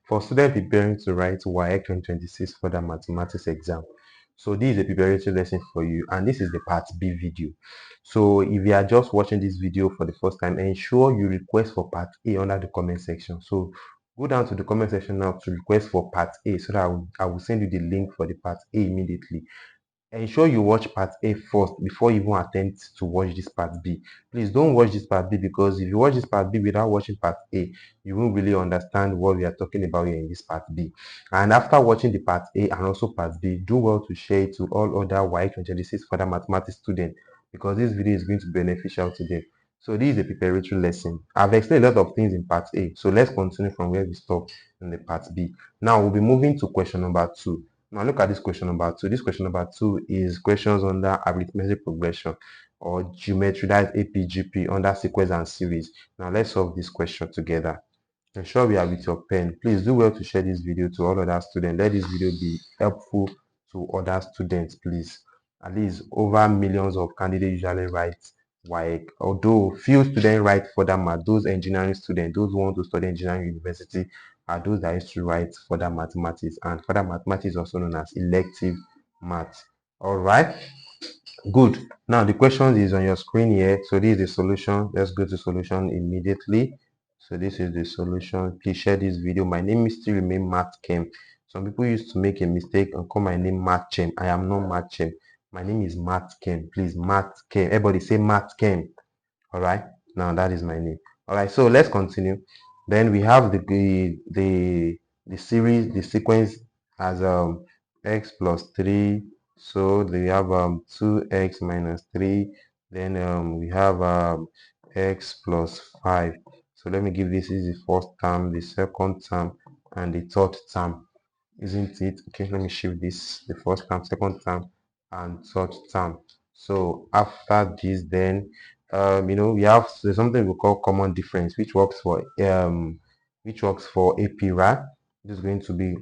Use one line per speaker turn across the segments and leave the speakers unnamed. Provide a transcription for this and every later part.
For students preparing to write WAEC 2026 for the mathematics exam. So this is a preparatory lesson for you, and this is the part B video. So if you are just watching this video for the first time, ensure you request for part A under the comment section. So go down to the comment section now to request for part A, so that I will send you the link for the part A immediately. Ensure you watch part A first before you even attempt to watch this part B. Please don't watch this part B, because if you watch this part B without watching part A, you won't really understand what we are talking about here in this part B. And after watching the part A and also part B, do well to share it to all other WAEC 2026 further mathematics students, because this video is going to be beneficial to them. So this is a preparatory lesson. I've explained a lot of things in part A, so let's continue from where we stopped in the part B. Now we'll be moving to question number 2. Now look at this question number 2. This question number 2 is questions under arithmetic progression or geometry, that is APGP, under sequence and series. Now let's solve this question together. Ensure we are with your pen. Please do well to share this video to all other students. Let this video be helpful to other students, please. At least over millions of candidates usually write WAEC. Although few students write further math, those engineering students, those who want to study engineering university, are those that used to write further mathematics, and further mathematics is also known as elective math. All right, good. Now the question is on your screen here. So this is the solution. Let's go to solution immediately. So this is the solution. Please share this video. My name is still remain Math Chem. Some people used to make a mistake and call my name Math Chem. I am not Math Chem. My name is Math Chem. Please, Math Chem. Everybody say Math Chem. All right, now that is my name. All right, so let's continue. Then we have the series, the sequence as x plus 3. So we have 2x minus 3. Then we have x plus 5. So let me give this is the first term, the second term, and the third term, isn't it? Okay, let me shift this, the first term, second term, and third term. So after this, then we have, there's something we call common difference, which works for AP, right? This is going to be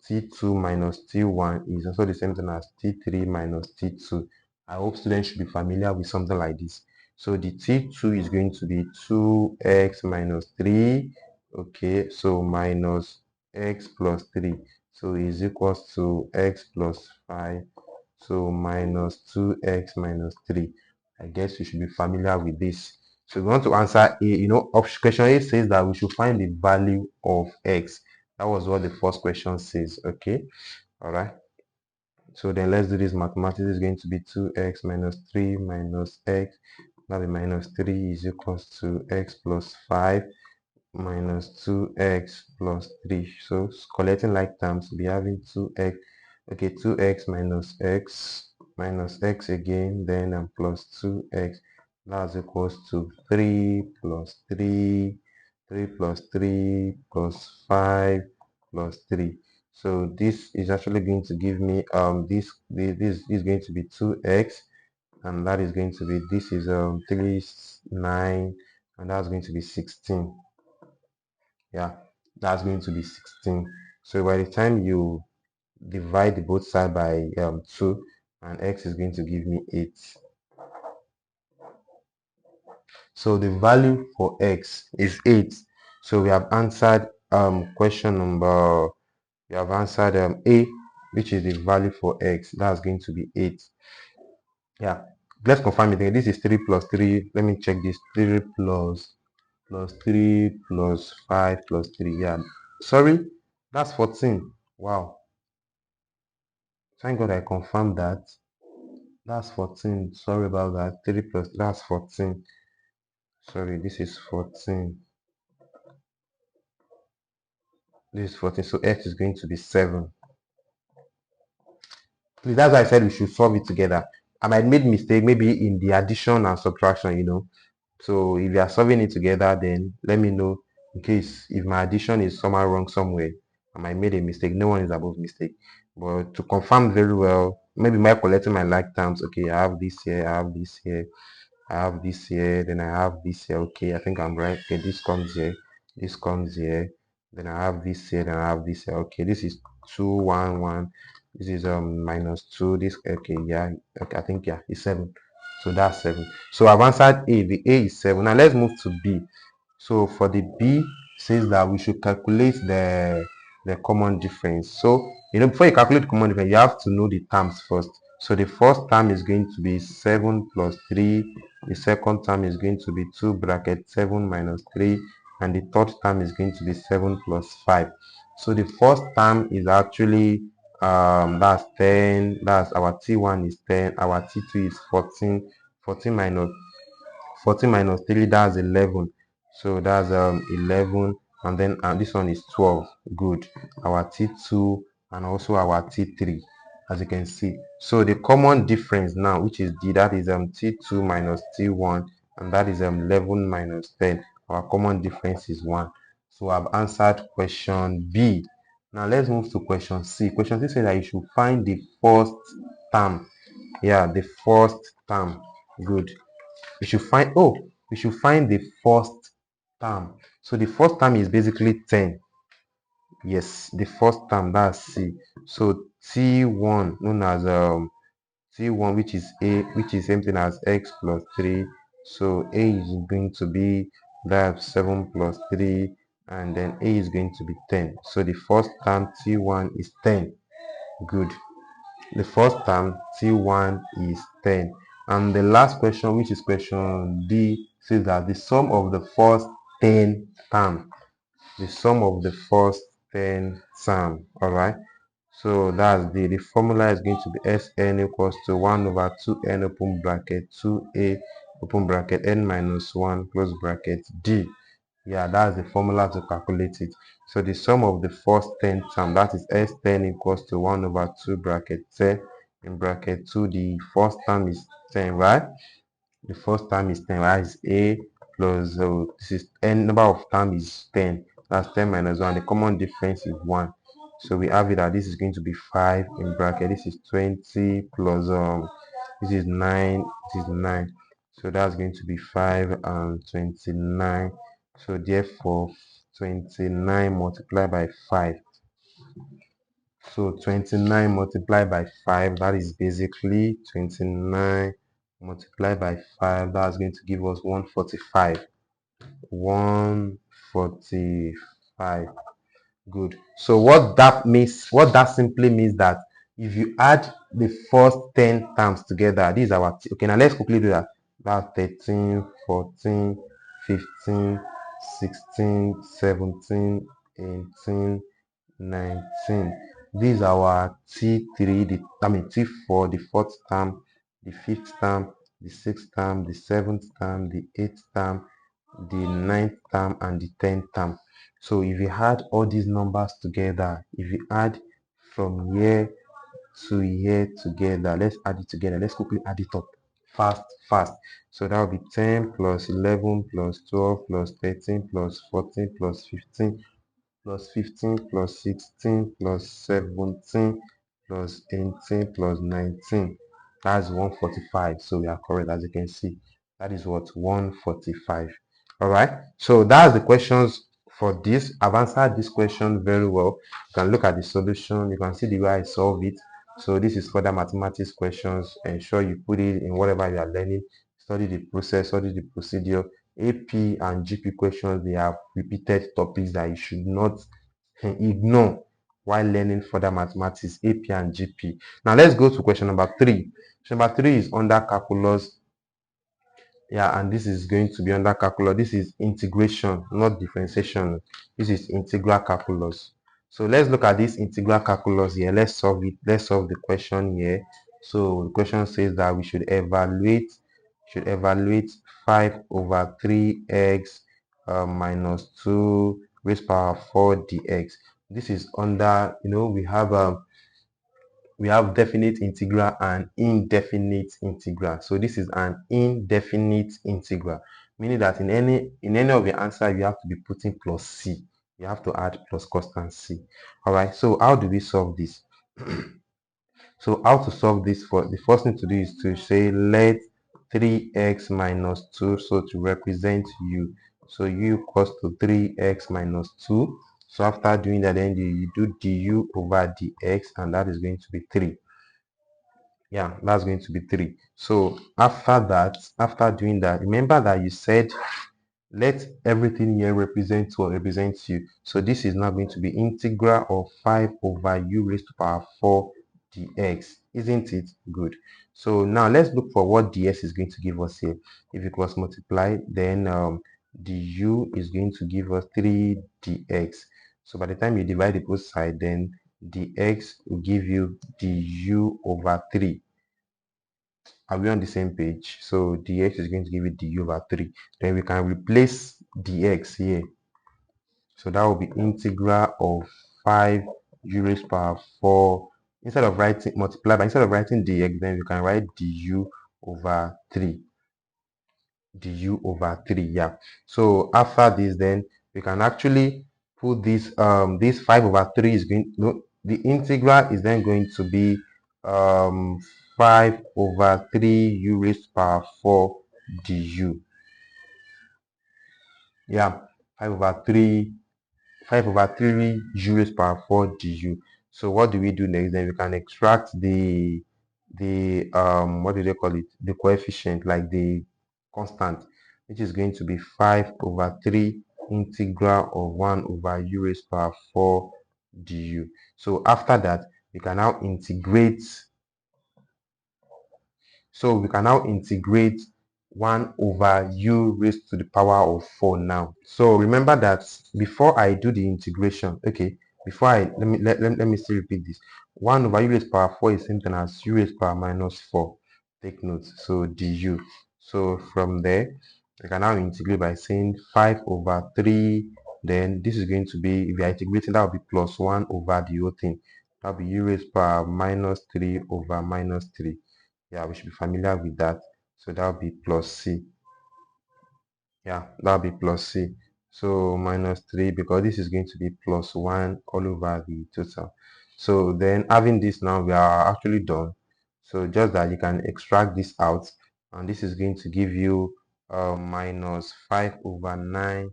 T2 minus T1 is also the same thing as T3 minus T2. I hope students should be familiar with something like this. So the T2 is going to be 2x minus 3. Okay, so minus x plus 3. So is equals to x plus 5. So minus 2x minus 3. I guess you should be familiar with this. So we want to answer A. Question A says that we should find the value of x. That was what the first question says. Okay, all right. So then let's do this. Mathematics is going to be 2x minus 3 minus x. That'll be minus 3 is equals to x plus 5 minus 2x plus 3. So collecting like terms, we'll be having 2x. Okay, 2x minus x again, then plus 2x. That's equals to 3 plus 3, 3 plus 3 plus 5 plus 3. So this is actually going to give me this is going to be 2x, and that is going to be, this is 3 9, and that's going to be 16. Yeah, that's going to be 16. So by the time you divide both sides by 2, and x is going to give me 8. So the value for x is 8. So we have answered question number, we have answered A, which is the value for x. That's going to be 8. Yeah, let's confirm it again. This is 3 plus 3. Let me check this. 3 plus 3 plus 5 plus 3. Yeah, sorry, that's 14. Wow, thank God I confirmed that. That's 14. Sorry about that. 3 plus, that's 14. Sorry, this is 14. This is 14. So x is going to be 7. Please, that's why I said we should solve it together. I might made mistake maybe in the addition and subtraction. So if you are solving it together, then let me know, in case if my addition is somehow wrong somewhere, I might made a mistake. No one is above mistake. But to confirm very well, maybe my collecting my like terms. Okay, I have this here, I have this here, I have this here, then I have this here. Okay, I think I'm right. Okay, this comes here, this comes here, then I have this here, then I have this here. Okay, this is 2 1 1. This is minus 2. This, okay, yeah, okay, I think, yeah, it's 7. So that's 7. So I've answered A. The A is 7. Now let's move to B. So for the B, says that we should calculate the the common difference. So before you calculate the common difference, you have to know the terms first. So the first term is going to be 7 plus 3. The second term is going to be 2 bracket 7 minus 3, and the third term is going to be 7 plus 5. So the first term is actually that's 10. That's our T1 is 10. Our T2 is 14. 14 minus 3, that's 11. So that's 11, and then this one is 12. Good. Our T2 and also our T3, as you can see. So the common difference now, which is D, that is T2 minus T1, and that is 11 minus 10. Our common difference is 1. So I've answered question B. Now let's move to question C. Question C says that you should find the first term. Yeah, the first term. Good. We should find the first term. So the first term is basically 10. Yes, the first term, that's C. So T1, known as T1, which is A, which is same thing as X plus 3. So A is going to be that 7 plus 3, and then A is going to be 10. So the first term T1 is 10. Good. The first term T1 is 10. And the last question, which is question D, says that the sum of the first 10 term. The sum of the first 10 term. Alright. So that's the formula is going to be Sn equals to 1 over 2n open bracket 2a open bracket n minus 1 close bracket D. Yeah, that's the formula to calculate it. So the sum of the first 10 term, that is S10 equals to 1 over 2 bracket 10 in bracket 2. The first term is 10, right? The first term is 10, right? Is A plus this is n number of term is 10. That's 10 minus 1. The common difference is 1. So we have it that this is going to be 5 in bracket. This is 20 plus this is 9. This is 9. So that's going to be 5 and 29. So therefore 29 multiplied by 5. So 29 multiplied by 5, that is basically 29 multiplied by 5. That's going to give us 145. 145. Good. So what that simply means that if you add the first 10 terms together, this is our okay. Now let's quickly do that. That's 13, 14, 15, 16, 17, 18, 19. These are our T3, T4, the fourth term, the fifth term, the sixth term, the seventh term, the eighth term, the ninth term, and the 10th term. So if you add all these numbers together, if you add from here to here together, let's add it together. Let's quickly add it up. Fast. So that will be 10 plus 11 plus 12 plus 13 plus 14 plus 15 plus 15 plus 16 plus 17 plus 18 plus 19. That's 145. So we are correct, as you can see. That is what 145. All right. So that's the questions for this. I've answered this question very well. You can look at the solution. You can see the way I solve it. So this is further mathematics questions. Ensure you put it in whatever you are learning. Study the process, study the procedure. AP and GP questions, they have repeated topics that you should not ignore while learning further mathematics, AP and GP. Now let's go to question number 3. Question number 3 is under calculus. Yeah, and this is going to be under calculus. This is integration, not differentiation. This is integral calculus. So let's look at this integral calculus here. Let's solve it. Let's solve the question here. So the question says that we should evaluate 5 over 3x minus 2 raised power 4 dx. This is under, we have definite integral and indefinite integral. So this is an indefinite integral, meaning that in any of your answer you have to be putting plus c. You have to add plus constant c. All right. So how do we solve this? So how to solve this? For the first thing to do is to say let 3x minus 2, so to represent u. So u equals to 3x minus 2. So after doing that, then you do du over dx, and that is going to be 3. Yeah, that's going to be 3. So after doing that, remember that you said let everything here represent what represents u. So this is now going to be integral of 5 over u raised to power 4 dx, isn't it good? So now let's look for what ds is going to give us here. If it was multiplied, then du is going to give us 3 dx. So by the time you divide the both side, then dx will give you du over 3. Are we on the same page? So dx is going to give you du over 3. Then we can replace dx here. So that will be integral of 5 u raised power 4. Instead of writing multiply, but instead of writing dx, then you can write du over 3. Du over 3, yeah. So after this, then we can actually put this 5 over 3 is going, no, the integral is then going to be 5 over 3 u raised power 4 du. Yeah, 5 over 3 u raised power 4 du. So what do we do next? Then we can extract the what do they call it, the coefficient, like the constant, which is going to be 5 over 3 integral of 1 over u raised power 4 du. So after that, we can now integrate. So we can now integrate 1 over u raised to the power of 4 now. So remember that before I do the integration, okay, before I let me still repeat this. 1 over u raised to the power 4 is same thing as u raised to the power minus 4. Take note. So du. So from there, I can now integrate by saying 5 over 3. Then this is going to be, if you are integrating, that will be plus 1 over the whole thing. That will be u raised to the power minus 3 over minus 3. Yeah, we should be familiar with that. So that will be plus c. Yeah, that'll be plus c. So minus 3, because this is going to be plus 1 all over the total. So then having this now, we are actually done. So just that you can extract this out, and this is going to give you minus 5 over 9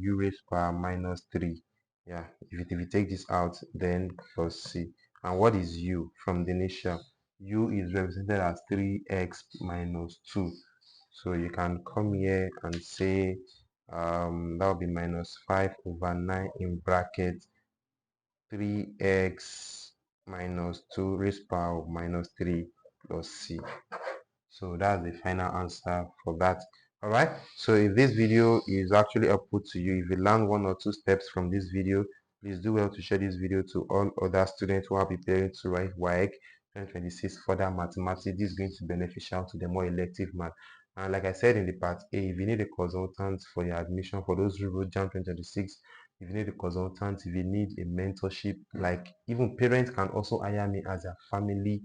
u raised power minus 3. Yeah, if you take this out, then plus c. And what is u from the initial? U is represented as 3x minus 2. So you can come here and say that will be minus 5 over 9 in bracket 3x minus 2 raised power of minus 3 plus c. So that's the final answer for that. All right, so if this video is actually helpful to you, if you learn 1 or 2 steps from this video, please do well to share this video to all other students who are preparing to write WAEC 2026 further mathematics. This is going to be beneficial to the more elective math. And like I said in the part A, if you need a consultant for your admission, for those who wrote JAM 2026, if you need a consultant, if you need a mentorship, like even parents can also hire me as a family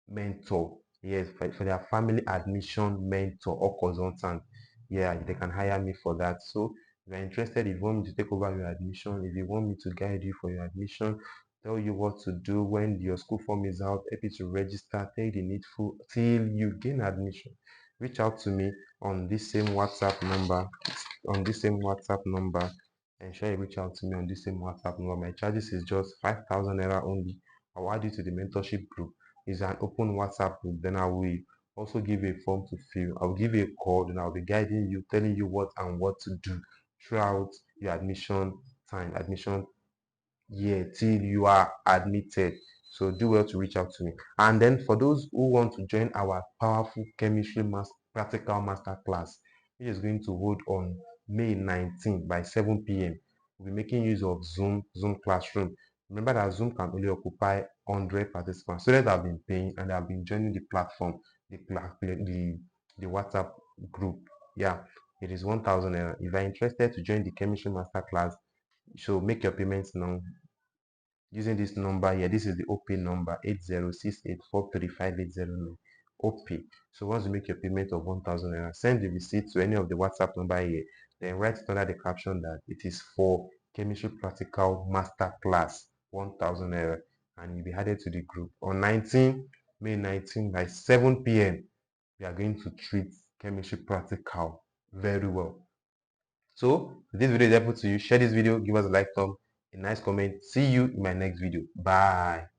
mentor. Yes, for their family admission mentor or consultant. Yeah, they can hire me for that. So if you're interested, if you want me to take over your admission, if you want me to guide you for your admission, tell you what to do when your school form is out, help you to register, take the needful till you gain admission, reach out to me on this same WhatsApp number, ensure you reach out to me on this same WhatsApp number. My charges is just 5,000 naira only. I'll add you to the mentorship group. Is an open WhatsApp group. Then I will also give you a form to fill. I'll give you a call, and I'll be guiding you, telling you what and what to do throughout your admission time, admission year, till you are admitted. So do well to reach out to me. And then for those who want to join our powerful chemistry practical master class, which is going to hold on May 19th by 7 p.m. We'll be making use of Zoom classroom. Remember that Zoom can only occupy 100 participants. Students have been paying and they have been joining the platform, the WhatsApp group. Yeah, it is 1,000 naira. If you're interested to join the chemistry master class, so make your payments now using this number here. This is the OP number 8068435809 OP. So once you make your payment of 1,000 naira, send the receipt to any of the WhatsApp number here. Then write under the caption that it is for chemistry practical master class 1,000 naira, and you'll be added to the group on May 19 by 7 p.m. We are going to treat chemistry practical very well. So if this video is helpful to you, share this video, give us a like, thumb, a nice comment. See you in my next video. Bye.